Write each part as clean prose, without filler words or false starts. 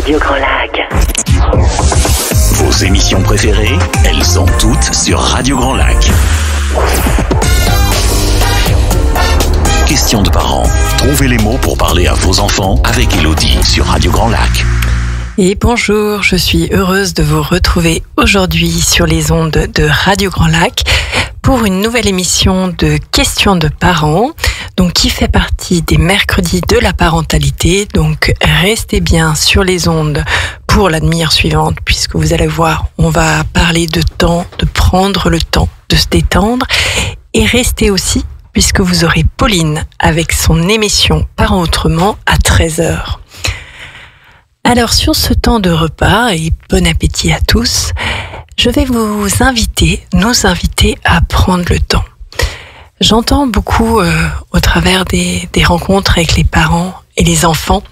Radio Grand Lac. Vos émissions préférées, elles sont toutes sur Radio Grand Lac. Question de parents. Trouvez les mots pour parler à vos enfants avec Elodie sur Radio Grand Lac. Et bonjour, je suis heureuse de vous retrouver aujourd'hui sur les ondes de Radio Grand Lac pour une nouvelle émission de Questions de parents, donc qui fait partie des mercredis de la parentalité. Donc restez bien sur les ondes pour la demi-heure suivante, puisque vous allez voir, on va parler de temps, de prendre le temps de se détendre, et restez aussi puisque vous aurez Pauline avec son émission Parents Autrement à 13h. Alors sur ce temps de repas, et bon appétit à tous, je vais nous inviter à prendre le temps. J'entends beaucoup au travers des rencontres avec les parents et les enfants,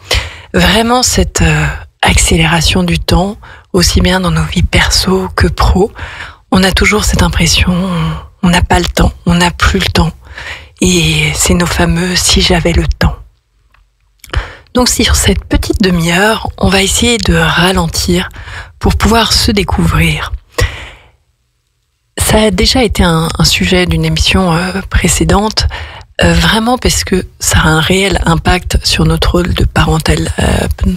vraiment cette accélération du temps, aussi bien dans nos vies perso que pro. On a toujours cette impression, on n'a pas le temps, on n'a plus le temps. Et c'est nos fameux « si j'avais le temps ». Donc sur cette petite demi-heure, on va essayer de ralentir pour pouvoir se découvrir. Ça a déjà été un sujet d'une émission précédente, vraiment parce que ça a un réel impact sur notre rôle de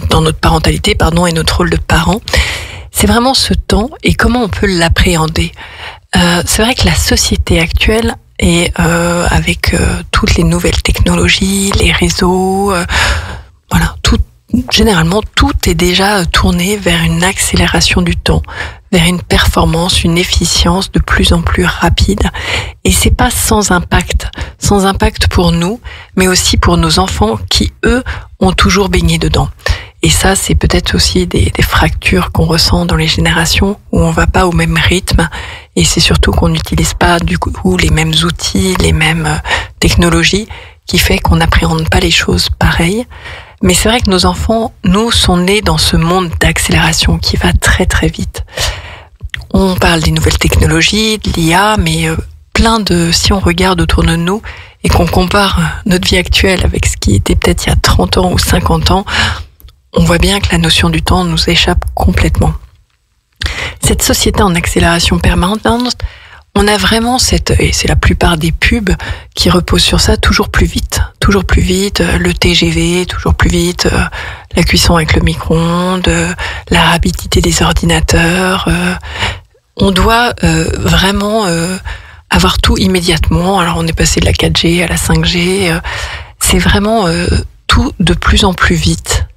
dans notre parentalité, et notre rôle de parent. C'est vraiment ce temps et comment on peut l'appréhender. C'est vrai que la société actuelle, et avec toutes les nouvelles technologies, les réseaux, généralement tout est déjà tourné vers une accélération du temps, vers une performance, une efficience de plus en plus rapide. Et c'est pas sans impact pour nous, mais aussi pour nos enfants qui, eux, ont toujours baigné dedans. Et ça, c'est peut-être aussi des fractures qu'on ressent dans les générations où on va pas au même rythme, et c'est surtout qu'on n'utilise pas du coup les mêmes outils, les mêmes technologies, qui fait qu'on n'appréhende pas les choses pareilles. Mais c'est vrai que nos enfants, nous, sont nés dans ce monde d'accélération qui va très très vite. On parle des nouvelles technologies, de l'IA, mais si on regarde autour de nous et qu'on compare notre vie actuelle avec ce qui était peut-être il y a 30 ans ou 50 ans, on voit bien que la notion du temps nous échappe complètement. Cette société en accélération permanente, on a vraiment et c'est la plupart des pubs qui reposent sur ça, toujours plus vite, le TGV, toujours plus vite, la cuisson avec le micro-ondes, la rapidité des ordinateurs. On doit vraiment avoir tout immédiatement. Alors on est passé de la 4G à la 5G, c'est vraiment tout de plus en plus vite.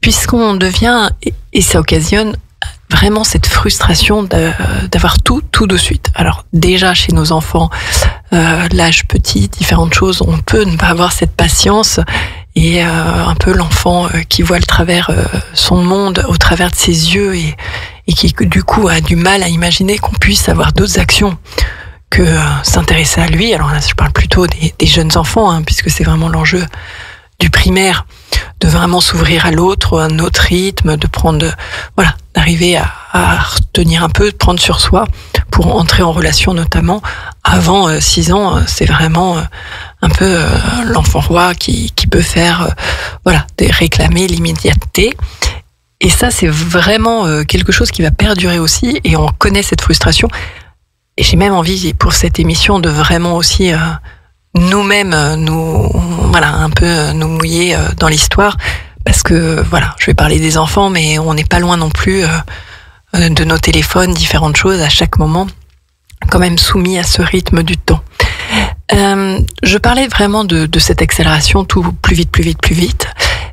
Puisqu'on devient, et ça occasionne vraiment cette frustration d'avoir tout de suite. Alors déjà chez nos enfants, l'âge petit, différentes choses, on peut ne pas avoir cette patience, et un peu l'enfant qui voit son monde au travers de ses yeux, et qui du coup a du mal à imaginer qu'on puisse avoir d'autres actions que s'intéresser à lui. Alors là, je parle plutôt des jeunes enfants, puisque c'est vraiment l'enjeu du primaire, de vraiment s'ouvrir à l'autre, à un autre rythme, d'arriver à retenir un peu, de prendre sur soi pour entrer en relation notamment. Avant 6 ans, c'est vraiment un peu l'enfant roi qui peut faire, réclamer l'immédiateté. Et ça, c'est vraiment quelque chose qui va perdurer aussi, et on connaît cette frustration. Et j'ai même envie, pour cette émission, de vraiment aussi nous-mêmes, un peu nous mouiller dans l'histoire, parce que je vais parler des enfants, mais on n'est pas loin non plus de nos téléphones, différentes choses à chaque moment, quand même soumis à ce rythme du temps. Je parlais vraiment de cette accélération, tout plus vite,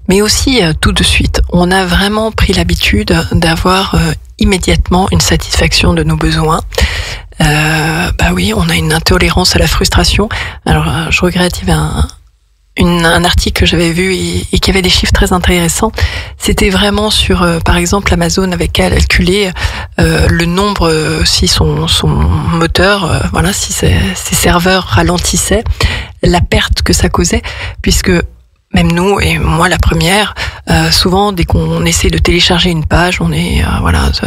mais aussi tout de suite. On a vraiment pris l'habitude d'avoir immédiatement une satisfaction de nos besoins. On a une intolérance à la frustration. Alors, je regrette, il y avait un article que j'avais vu et qui avait des chiffres très intéressants. C'était vraiment sur, par exemple, Amazon avait calculé le nombre, si son moteur, si ses serveurs ralentissaient, la perte que ça causait, puisque même nous, et moi la première, souvent dès qu'on essaie de télécharger une page, on est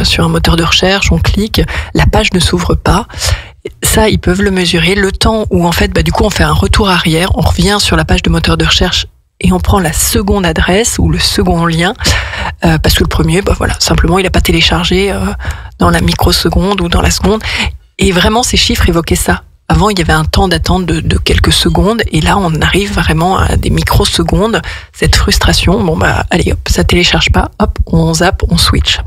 sur un moteur de recherche, on clique, la page ne s'ouvre pas. Ça, ils peuvent le mesurer. Le temps où en fait, du coup, on fait un retour arrière, on revient sur la page de moteur de recherche et on prend la seconde adresse ou le second lien, parce que le premier, simplement, il n'a pas téléchargé dans la microseconde ou dans la seconde. Et vraiment, ces chiffres évoquaient ça. Avant, il y avait un temps d'attente de quelques secondes, et là, on arrive vraiment à des microsecondes. Cette frustration, allez, hop, ça télécharge pas, hop, on zappe, on switch.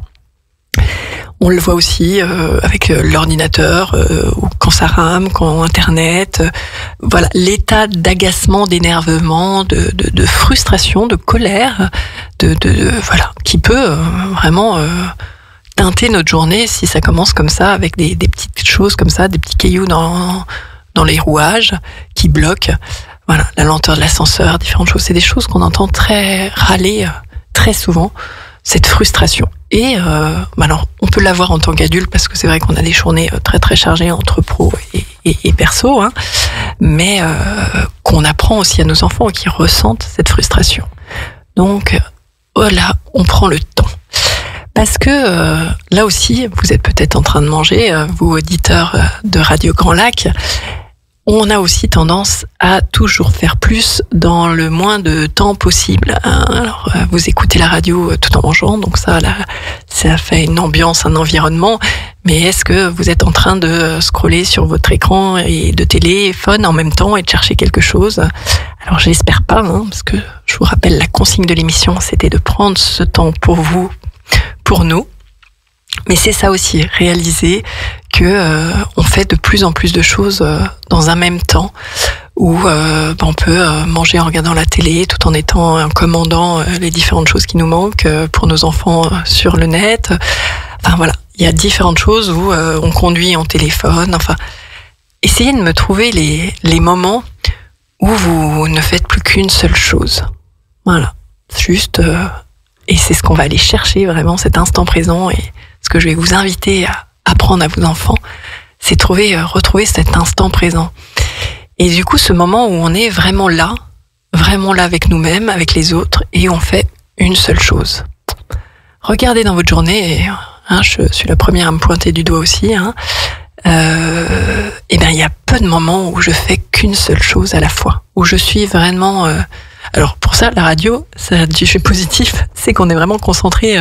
On le voit aussi avec l'ordinateur, ou quand ça rame, quand Internet. Voilà, l'état d'agacement, d'énervement, de frustration, de colère, qui peut vraiment teinter notre journée si ça commence comme ça, avec des petites choses comme ça, des petits cailloux dans les rouages qui bloquent. Voilà, la lenteur de l'ascenseur, différentes choses. C'est des choses qu'on entend râler très souvent, cette frustration. Et alors, on peut l'avoir en tant qu'adulte, parce que c'est vrai qu'on a des journées très très chargées entre pro et perso, mais qu'on apprend aussi à nos enfants qui ressentent cette frustration. Donc, voilà, on prend le temps. Parce que là aussi, vous êtes peut-être en train de manger, vous auditeurs de Radio Grand Lac, on a aussi tendance à toujours faire plus dans le moins de temps possible. Alors, vous écoutez la radio tout en mangeant, donc ça fait une ambiance, un environnement. Mais est-ce que vous êtes en train de scroller sur votre écran et de téléphone en même temps et de chercher quelque chose? Alors, j'espère pas, parce que je vous rappelle, la consigne de l'émission, c'était de prendre ce temps pour vous, pour nous. Mais c'est ça aussi, réaliser que on fait de plus en plus de choses dans un même temps, où on peut manger en regardant la télé tout en commandant les différentes choses qui nous manquent pour nos enfants sur le net. Enfin voilà, il y a différentes choses où on conduit en téléphone. Enfin, essayez de me trouver les moments où vous ne faites plus qu'une seule chose. Voilà, juste, et c'est ce qu'on va aller chercher vraiment, cet instant présent. Et ce que je vais vous inviter à apprendre à vos enfants, c'est retrouver cet instant présent. Et du coup, ce moment où on est vraiment là avec nous-mêmes, avec les autres, et on fait une seule chose. Regardez dans votre journée, et je suis la première à me pointer du doigt aussi, il y a peu de moments où je fais qu'une seule chose à la fois, où je suis vraiment... alors pour ça, la radio, ça a du fait positif, c'est qu'on est vraiment concentré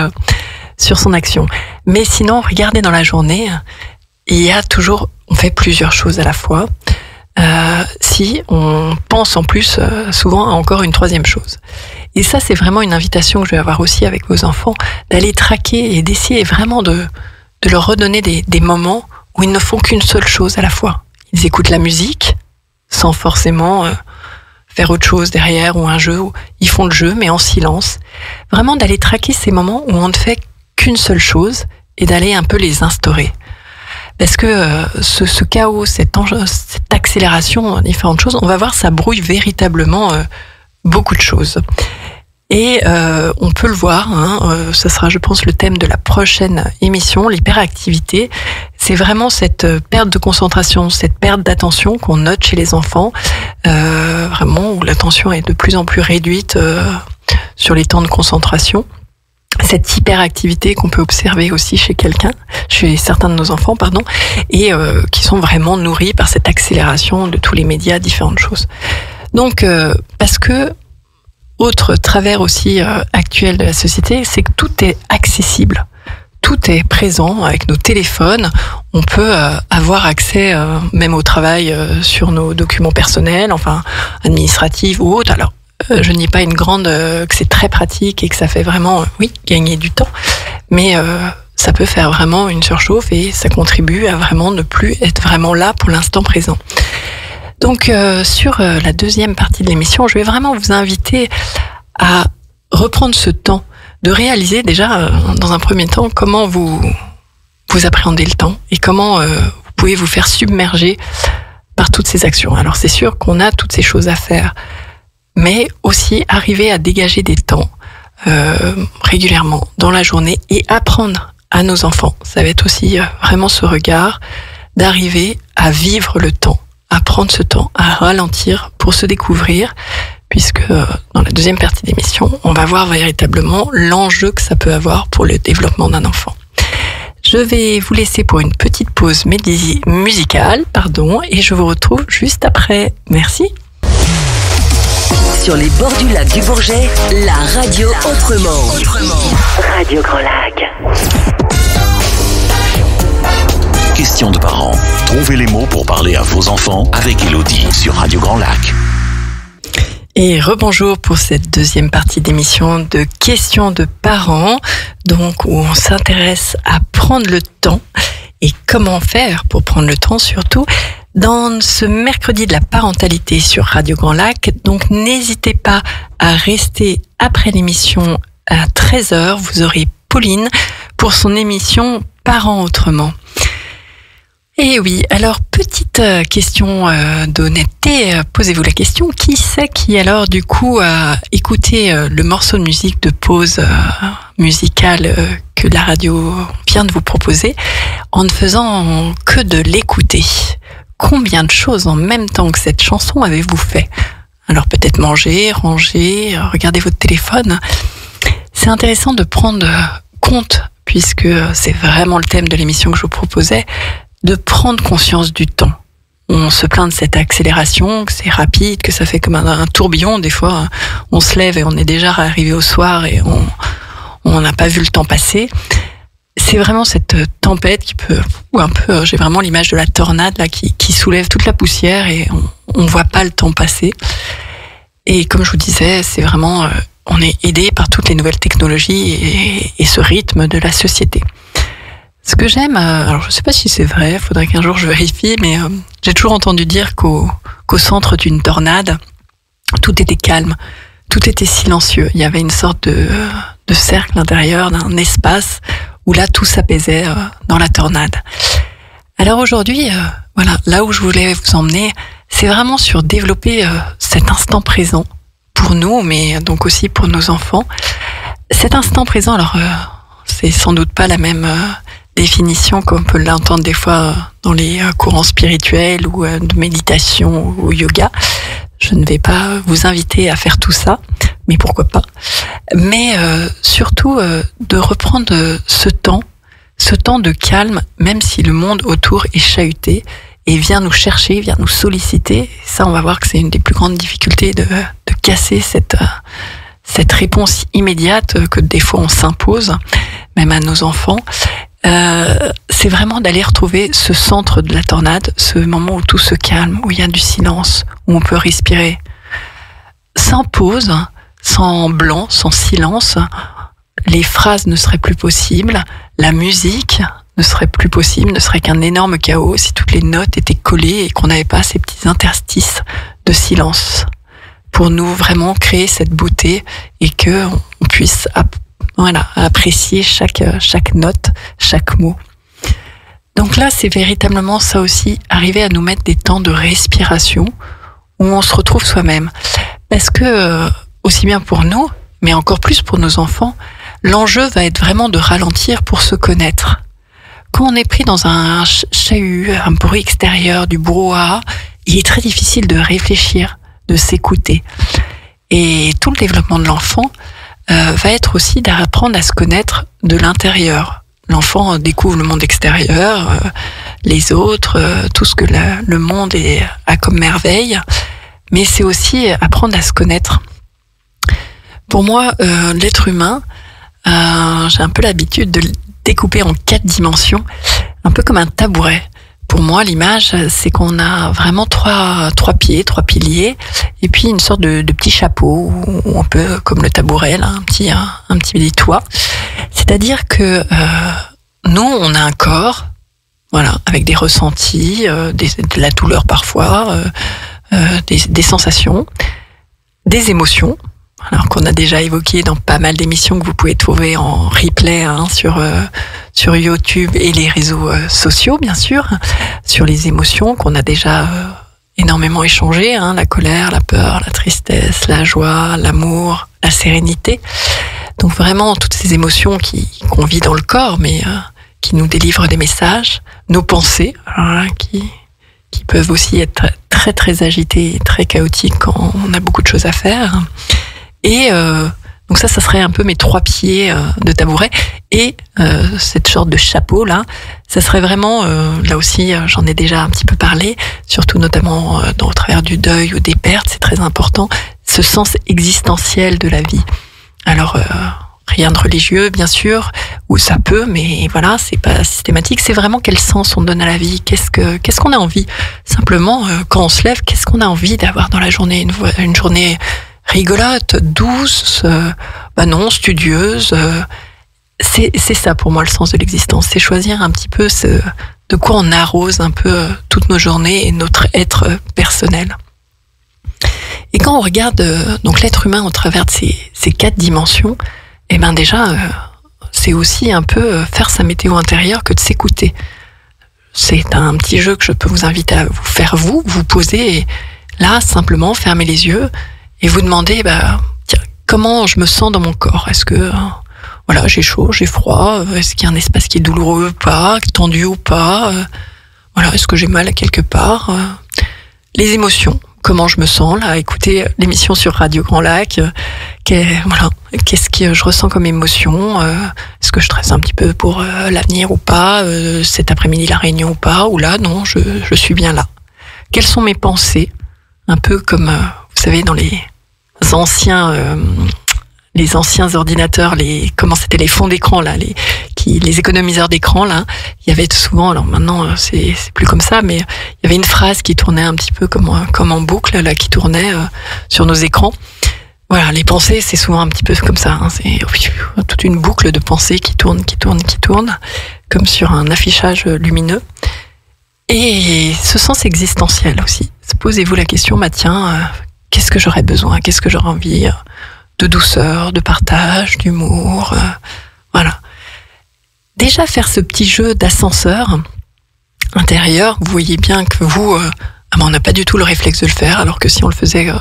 sur son action. Mais sinon, regardez dans la journée, on fait plusieurs choses à la fois. Si on pense en plus souvent à encore une troisième chose. Et ça, c'est vraiment une invitation que je vais avoir aussi avec vos enfants, d'aller traquer et d'essayer vraiment de leur redonner des moments où ils ne font qu'une seule chose à la fois. Ils écoutent la musique sans forcément faire autre chose derrière, ou un jeu, où ils font le jeu mais en silence. Vraiment d'aller traquer ces moments où on ne fait qu'une seule chose et d'aller un peu les instaurer. Parce que ce chaos, cette accélération, différentes choses, on va voir, ça brouille véritablement beaucoup de choses. Et on peut le voir, ça sera, je pense, le thème de la prochaine émission, l'hyperactivité. C'est vraiment cette perte de concentration, cette perte d'attention qu'on note chez les enfants, vraiment où l'attention est de plus en plus réduite sur les temps de concentration. Cette hyperactivité qu'on peut observer aussi chez certains de nos enfants, et qui sont vraiment nourris par cette accélération de tous les médias, différentes choses. Donc, parce que autre travers aussi actuel de la société, c'est que tout est accessible, tout est présent avec nos téléphones. On peut avoir accès même au travail sur nos documents personnels, administratifs ou autres. Alors, je ne dis pas que c'est très pratique et que ça fait vraiment, gagner du temps, mais ça peut faire vraiment une surchauffe et ça contribue à vraiment ne plus être vraiment là pour l'instant présent. Donc, sur la deuxième partie de l'émission, je vais vraiment vous inviter à reprendre ce temps, de réaliser déjà, dans un premier temps, comment vous appréhendez le temps et comment vous pouvez vous faire submerger par toutes ces actions. Alors, c'est sûr qu'on a toutes ces choses à faire, mais aussi arriver à dégager des temps régulièrement dans la journée et apprendre à nos enfants. Ça va être aussi vraiment ce regard d'arriver à vivre le temps, à prendre ce temps, à ralentir pour se découvrir, puisque dans la deuxième partie d'émission, on va voir véritablement l'enjeu que ça peut avoir pour le développement d'un enfant. Je vais vous laisser pour une petite pause musicale, et je vous retrouve juste après. Merci. Sur les bords du lac du Bourget, la radio autrement. Radio Grand Lac. Questions de parents. Trouvez les mots pour parler à vos enfants avec Elodie sur Radio Grand Lac. Et rebonjour pour cette deuxième partie d'émission de questions de parents, donc où on s'intéresse à prendre le temps et comment faire pour prendre le temps surtout dans ce mercredi de la parentalité sur Radio Grand Lac. Donc n'hésitez pas à rester après l'émission à 13h, vous aurez Pauline pour son émission Parents autrement. Et oui, alors petite question d'honnêteté, posez-vous la question, qui c'est qui alors du coup a écouté le morceau de musique de pause musicale que la radio vient de vous proposer en ne faisant que de l'écouter? Combien de choses en même temps que cette chanson avez-vous fait? Alors peut-être manger, ranger, regarder votre téléphone. C'est intéressant de prendre compte, puisque c'est vraiment le thème de l'émission que je vous proposais, de prendre conscience du temps. On se plaint de cette accélération, que c'est rapide, que ça fait comme un tourbillon. Des fois, on se lève et on est déjà arrivé au soir et on n'a pas vu le temps passer. C'est vraiment cette tempête qui peut, ou un peu, j'ai vraiment l'image de la tornade là qui soulève toute la poussière et on voit pas le temps passer. Et comme je vous disais, c'est vraiment, on est aidé par toutes les nouvelles technologies et ce rythme de la société. Ce que j'aime, alors je sais pas si c'est vrai, il faudrait qu'un jour je vérifie, mais j'ai toujours entendu dire qu'au centre d'une tornade, tout était calme, tout était silencieux. Il y avait une sorte de cercle intérieur, d'un espace où là tout s'apaisait dans la tornade. Alors aujourd'hui, voilà, là où je voulais vous emmener, c'est vraiment sur développer cet instant présent pour nous, mais donc aussi pour nos enfants. Cet instant présent, alors c'est sans doute pas la même définition qu'on peut l'entendre des fois dans les courants spirituels ou de méditation ou yoga. Je ne vais pas vous inviter à faire tout ça, mais pourquoi pas. Mais surtout de reprendre ce temps de calme, même si le monde autour est chahuté et vient nous chercher, vient nous solliciter. Et ça, on va voir que c'est une des plus grandes difficultés de casser cette réponse immédiate que des fois on s'impose, même à nos enfants. C'est vraiment d'aller retrouver ce centre de la tornade, ce moment où tout se calme, où il y a du silence, où on peut respirer. Sans pause, sans blanc, sans silence, les phrases ne seraient plus possibles, la musique ne serait plus possible, ne serait qu'un énorme chaos si toutes les notes étaient collées et qu'on n'avait pas ces petits interstices de silence pour nous vraiment créer cette beauté et que on puisse apprécier chaque note, chaque mot. Donc là, c'est véritablement ça aussi, arriver à nous mettre des temps de respiration où on se retrouve soi-même. Parce que, aussi bien pour nous, mais encore plus pour nos enfants, l'enjeu va être vraiment de ralentir pour se connaître. Quand on est pris dans un chahut, un bruit extérieur, du brouhaha, il est très difficile de réfléchir, de s'écouter. Et tout le développement de l'enfant va être aussi d'apprendre à se connaître de l'intérieur. L'enfant découvre le monde extérieur, les autres, tout ce que le monde a comme merveille, mais c'est aussi apprendre à se connaître. Pour moi, l'être humain, j'ai un peu l'habitude de le découper en 4 dimensions, un peu comme un tabouret. Pour moi, l'image, c'est qu'on a vraiment trois pieds, 3 piliers, et puis une sorte de petit chapeau, ou un peu comme le tabouret, là, un petit toit. C'est-à-dire que nous, on a un corps, voilà, avec des ressentis, de la douleur parfois, des sensations, des émotions, alors qu'on a déjà évoqué dans pas mal d'émissions que vous pouvez trouver en replay sur YouTube et les réseaux sociaux, bien sûr, sur les émotions qu'on a déjà énormément échangées, la colère, la peur, la tristesse, la joie, l'amour, la sérénité. Donc vraiment toutes ces émotions qu'on vit dans le corps, mais qui nous délivrent des messages, nos pensées, qui peuvent aussi être très très agitées et très chaotiques quand on a beaucoup de choses à faire. Et donc ça serait un peu mes 3 pieds de tabouret. Et cette sorte de chapeau là, ça serait vraiment, là aussi j'en ai déjà un petit peu parlé, surtout notamment au travers du deuil ou des pertes, c'est très important, ce sens existentiel de la vie. Alors, rien de religieux, bien sûr, ou ça peut, mais voilà, c'est pas systématique. C'est vraiment quel sens on donne à la vie. Qu'est-ce qu'on a envie? Simplement, quand on se lève, qu'est-ce qu'on a envie d'avoir dans la journée? Une journée rigolote, douce, non, studieuse. C'est ça pour moi le sens de l'existence. C'est choisir un petit peu de quoi on arrose un peu toutes nos journées et notre être personnel. Et quand on regarde donc l'être humain au travers de ces 4 dimensions, eh ben déjà, c'est aussi un peu faire sa météo intérieure que de s'écouter. C'est un petit jeu que je peux vous inviter à vous faire vous poser et là, simplement, fermer les yeux et vous demander, tiens, comment je me sens dans mon corps? Est-ce que, voilà, j'ai chaud, j'ai froid? Est-ce qu'il y a un espace qui est douloureux ou pas? Tendu ou pas? Voilà, est-ce que j'ai mal à quelque part? Les émotions. Comment je me sens là, écoutez l'émission sur Radio Grand Lac, qu'est-ce que je ressens comme émotion, est-ce que je stresse un petit peu pour l'avenir ou pas, cet après-midi la réunion ou pas, ou là non, je suis bien là. Quelles sont mes pensées, un peu comme vous savez dans les anciens ordinateurs, comment c'était les fonds d'écran là, les économiseurs d'écran là, il y avait souvent, alors maintenant c'est plus comme ça, mais il y avait une phrase qui tournait un petit peu comme en boucle là, qui tournait sur nos écrans. Voilà, les pensées c'est souvent un petit peu comme ça, hein, c'est toute une boucle de pensées qui tourne, comme sur un affichage lumineux. Et ce sens existentiel aussi. Posez-vous la question, tiens, qu'est-ce que j'aurais besoin, qu'est-ce que j'aurais envie de douceur, de partage, d'humour, voilà. Déjà faire ce petit jeu d'ascenseur intérieur, vous voyez bien que vous, on n'a pas du tout le réflexe de le faire, alors que si on le faisait,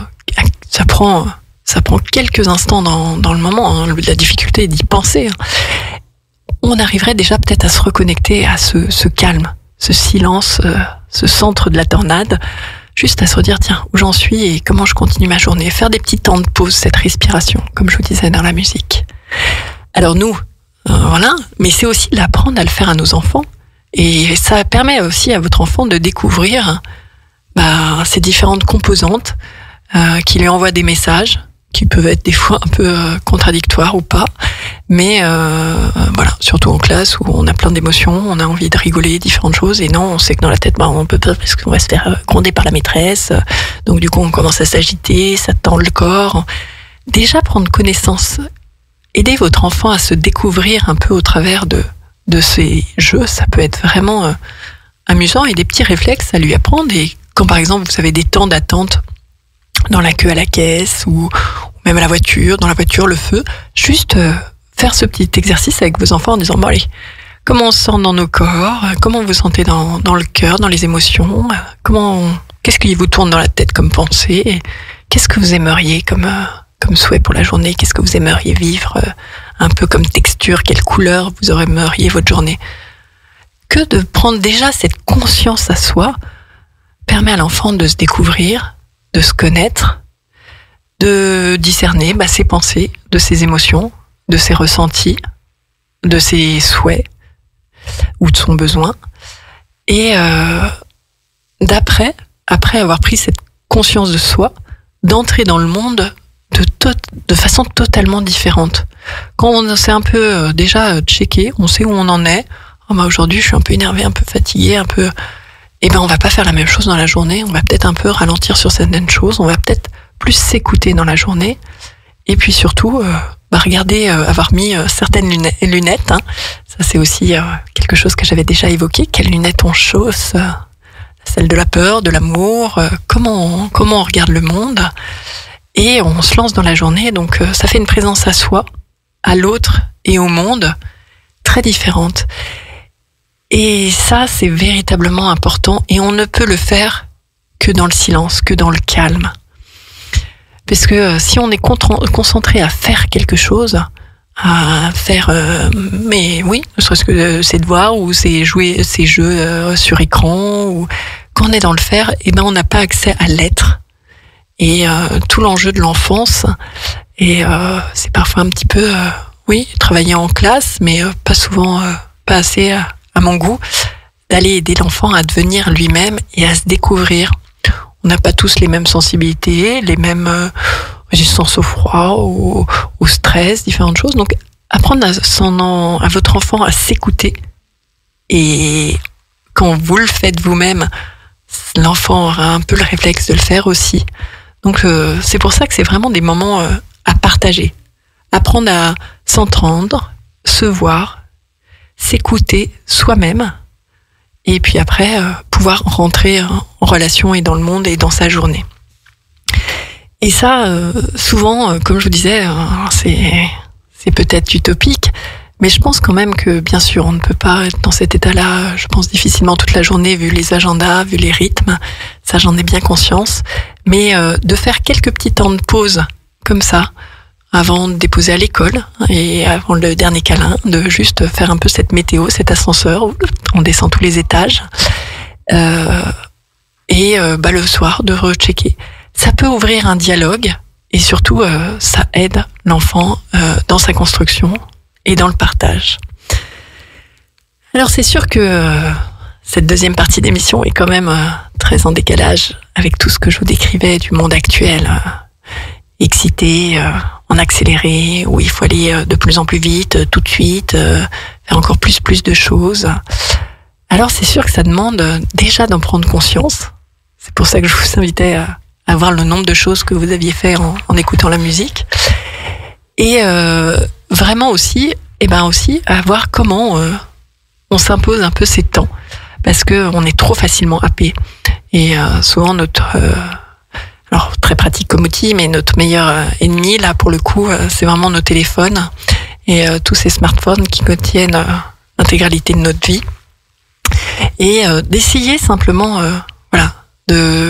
ça prend quelques instants dans le moment, hein, la difficulté est d'y penser. Hein. On arriverait déjà peut-être à se reconnecter à ce calme, ce silence, ce centre de la tornade, juste à se redire, tiens, où j'en suis et comment je continue ma journée. Faire des petits temps de pause, cette respiration, comme je vous disais dans la musique. Alors nous, voilà, mais c'est aussi d'apprendre à le faire à nos enfants. Et ça permet aussi à votre enfant de découvrir ces différentes composantes qui lui envoient des messages, qui peuvent être des fois un peu contradictoires ou pas. Mais voilà, surtout en classe où on a plein d'émotions, on a envie de rigoler, différentes choses, et non, on sait que dans la tête, on peut pas parce qu'on va se faire gronder par la maîtresse. Donc du coup, on commence à s'agiter, ça tend le corps. Déjà prendre connaissance, aider votre enfant à se découvrir un peu au travers de ces jeux, ça peut être vraiment amusant et des petits réflexes à lui apprendre. Et quand par exemple vous avez des temps d'attente dans la queue à la caisse ou même à la voiture, dans la voiture, le feu, juste faire ce petit exercice avec vos enfants en disant allez, comment on se sent dans nos corps, comment vous sentez dans le cœur, dans les émotions, qu'est-ce qui vous tourne dans la tête comme pensée, et qu'est-ce que vous aimeriez comme souhait pour la journée, qu'est-ce que vous aimeriez vivre, un peu comme texture, quelle couleur vous aimeriez votre journée. Que de prendre déjà cette conscience à soi permet à l'enfant de se découvrir, de se connaître, de discerner ses pensées, de ses émotions, de ses ressentis, de ses souhaits ou de son besoin. Et après avoir pris cette conscience de soi, d'entrer dans le monde de façon totalement différente. Quand on s'est un peu déjà checké, on sait où on en est. Aujourd'hui, je suis un peu énervé, un peu fatigué, un peu... on va pas faire la même chose dans la journée. On va peut-être un peu ralentir sur certaines choses. On va peut-être plus s'écouter dans la journée. Et puis surtout, regarder, avoir mis certaines lunettes. Hein. Ça, c'est aussi quelque chose que j'avais déjà évoqué. Quelles lunettes on chausse, celle de la peur, de l'amour. Comment on regarde le monde. Et on se lance dans la journée, donc ça fait une présence à soi, à l'autre et au monde très différente. Et ça, c'est véritablement important, et on ne peut le faire que dans le silence, que dans le calme. Parce que si on est concentré à faire quelque chose, à faire, ne serait-ce que ses devoirs ou ses jeux sur écran, ou quand on est dans le faire, on n'a pas accès à l'être. Et tout l'enjeu de l'enfance, et c'est parfois un petit peu, travailler en classe, mais pas souvent, pas assez à mon goût, d'aller aider l'enfant à devenir lui-même et à se découvrir. On n'a pas tous les mêmes sensibilités, les mêmes résistance au froid, au stress, différentes choses. Donc, apprendre à votre enfant à s'écouter. Et quand vous le faites vous-même, l'enfant aura un peu le réflexe de le faire aussi. Donc, c'est pour ça que c'est vraiment des moments à partager. Apprendre à s'entendre, se voir, s'écouter soi-même. Et puis après, pouvoir rentrer en relation et dans le monde et dans sa journée. Et ça, souvent, comme je vous disais, c'est peut-être utopique, mais je pense quand même que, bien sûr, on ne peut pas être dans cet état-là, je pense, difficilement toute la journée, vu les agendas, vu les rythmes. Ça, j'en ai bien conscience. Mais de faire quelques petits temps de pause, comme ça, avant de déposer à l'école et avant le dernier câlin, de juste faire un peu cette météo, cet ascenseur où on descend tous les étages, et le soir de rechecker. Ça peut ouvrir un dialogue et surtout ça aide l'enfant dans sa construction et dans le partage. Alors c'est sûr que cette deuxième partie d'émission est quand même très en décalage avec tout ce que je vous décrivais du monde actuel, excité, en accéléré, où il faut aller de plus en plus vite, tout de suite, faire encore plus de choses. Alors c'est sûr que ça demande déjà d'en prendre conscience. C'est pour ça que je vous invitais à voir le nombre de choses que vous aviez fait en écoutant la musique. Et vraiment aussi, à voir comment on s'impose un peu ces temps. Parce que on est trop facilement happé. Et souvent alors très pratique comme outil, mais notre meilleur ennemi, là pour le coup, c'est vraiment nos téléphones et tous ces smartphones qui contiennent l'intégralité de notre vie. Et d'essayer simplement,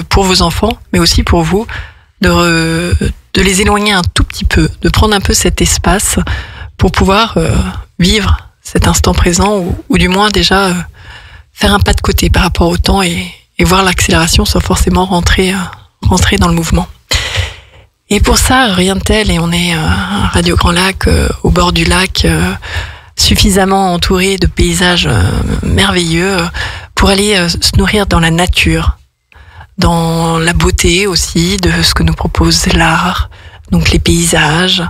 pour vos enfants, mais aussi pour vous, de les éloigner un tout petit peu, de prendre un peu cet espace pour pouvoir vivre cet instant présent, ou du moins déjà faire un pas de côté par rapport au temps et voir l'accélération sans forcément rentrer dans le mouvement. Et pour ça, rien de tel, et on est à Radio Grand Lac, au bord du lac, suffisamment entouré de paysages merveilleux pour aller se nourrir dans la nature, dans la beauté aussi de ce que nous propose l'art, donc les paysages,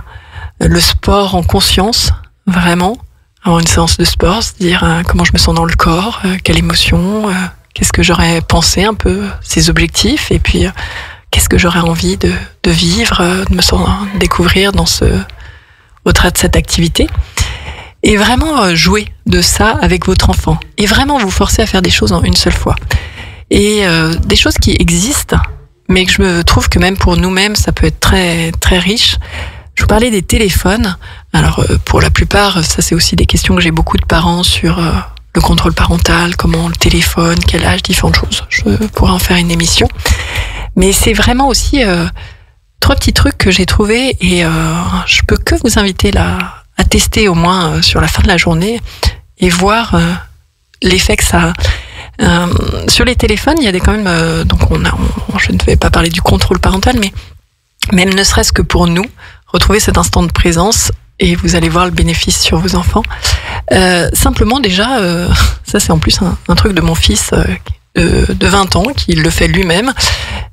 le sport en conscience, vraiment, avoir une séance de sport, se dire comment je me sens dans le corps, quelle émotion, qu'est-ce que j'aurais pensé un peu, ces objectifs, et puis qu'est-ce que j'aurais envie de vivre, de me découvrir au travers de cette activité. Et vraiment jouer de ça avec votre enfant. Et vraiment vous forcer à faire des choses en une seule fois. Et des choses qui existent, mais que je me trouve que même pour nous-mêmes, ça peut être très, très riche. Je vous parlais des téléphones. Alors, pour la plupart, ça c'est aussi des questions que j'ai beaucoup de parents sur le contrôle parental, comment le téléphone, quel âge, différentes choses. Je pourrais en faire une émission. Mais c'est vraiment aussi 3 petits trucs que j'ai trouvés et je peux que vous inviter là à tester au moins sur la fin de la journée et voir l'effet que ça a. Sur les téléphones, il y a quand même donc je ne vais pas parler du contrôle parental, mais même ne serait-ce que pour nous retrouver cet instant de présence et vous allez voir le bénéfice sur vos enfants. Simplement déjà, ça c'est en plus un truc de mon fils de 20 ans qui le fait lui-même,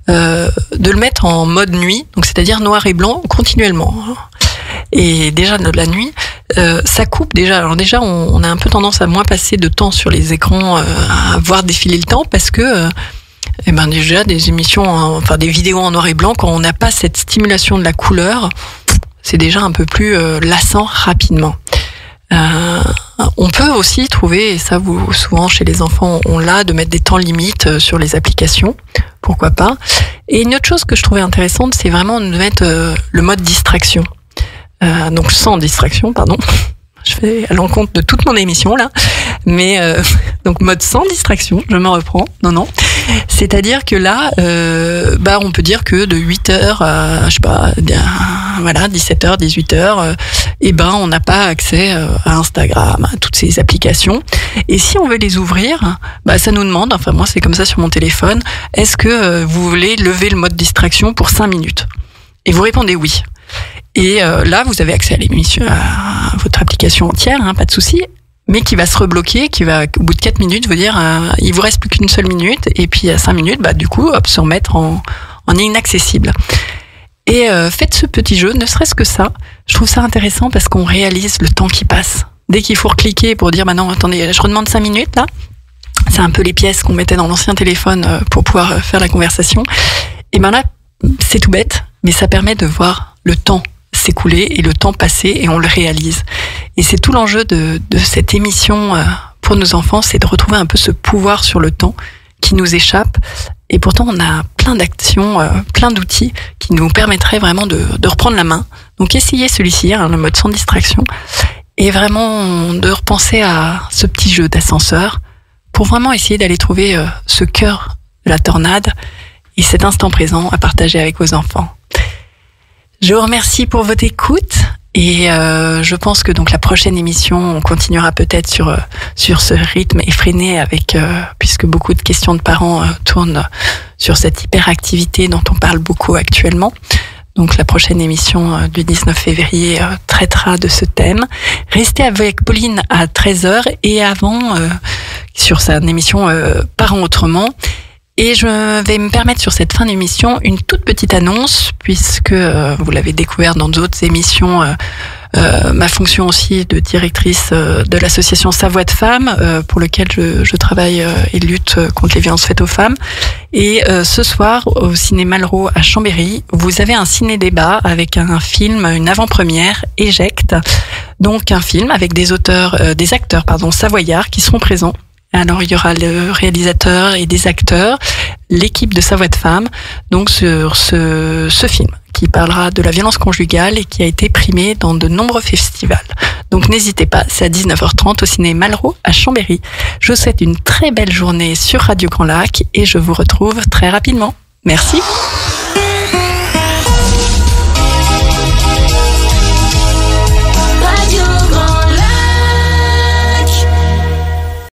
de le mettre en mode nuit, donc c'est-à-dire noir et blanc continuellement. Et déjà de la nuit, ça coupe déjà. Alors déjà, on a un peu tendance à moins passer de temps sur les écrans, à voir défiler le temps, parce que déjà des émissions, des vidéos en noir et blanc, quand on n'a pas cette stimulation de la couleur, c'est déjà un peu plus lassant rapidement. On peut aussi trouver, et ça souvent chez les enfants on l'a, de mettre des temps limites sur les applications, pourquoi pas. Et une autre chose que je trouvais intéressante, c'est vraiment de mettre le mode distraction. Donc sans distraction, pardon. Je fais à l'encontre de toute mon émission là, mais donc mode sans distraction, je me reprends. Non. C'est-à-dire que là, on peut dire que de 8h à 17h, 18h, on n'a pas accès à Instagram, à toutes ces applications. Et si on veut les ouvrir, ça nous demande, moi c'est comme ça sur mon téléphone, est-ce que vous voulez lever le mode distraction pour 5 minutes ? Et vous répondez oui. Et là, vous avez accès à l'émission, à votre application entière, pas de souci, mais qui va se rebloquer, qui va, au bout de 4 minutes, vous dire, il vous reste plus qu'une seule minute, et puis à 5 minutes, du coup, se remettre en inaccessible. Et faites ce petit jeu, ne serait-ce que ça. Je trouve ça intéressant parce qu'on réalise le temps qui passe. Dès qu'il faut recliquer pour dire, non, attendez, je redemande 5 minutes là. C'est un peu les pièces qu'on mettait dans l'ancien téléphone pour pouvoir faire la conversation. Et ben là, c'est tout bête, mais ça permet de voir le temps s'écouler et le temps passer et on le réalise. Et c'est tout l'enjeu de cette émission pour nos enfants, c'est de retrouver un peu ce pouvoir sur le temps qui nous échappe. Et pourtant, on a plein d'actions, plein d'outils qui nous permettraient vraiment de reprendre la main. Donc essayez celui-ci, le mode sans distraction, et vraiment de repenser à ce petit jeu d'ascenseur pour vraiment essayer d'aller trouver ce cœur de la tornade et cet instant présent à partager avec vos enfants. Je vous remercie pour votre écoute et je pense que donc la prochaine émission, on continuera peut-être sur ce rythme effréné avec puisque beaucoup de questions de parents tournent sur cette hyperactivité dont on parle beaucoup actuellement. Donc la prochaine émission du 19 février traitera de ce thème. Restez avec Pauline à 13h et avant sur sa émission Parents autrement. Et je vais me permettre sur cette fin d'émission une toute petite annonce puisque vous l'avez découvert dans d'autres émissions. Ma fonction aussi de directrice de l'association Sa Voix de Femmes pour lequel je travaille et lutte contre les violences faites aux femmes. Et ce soir au ciné Malraux à Chambéry, vous avez un ciné-débat avec un film, une avant-première, Éjecte. Donc un film avec des acteurs savoyards qui seront présents. Alors il y aura le réalisateur et des acteurs, l'équipe de Sa Voix de Femme, donc sur ce film qui parlera de la violence conjugale et qui a été primé dans de nombreux festivals. Donc n'hésitez pas, c'est à 19h30 au ciné Malraux à Chambéry. Je vous souhaite une très belle journée sur Radio Grand Lac et je vous retrouve très rapidement. Merci.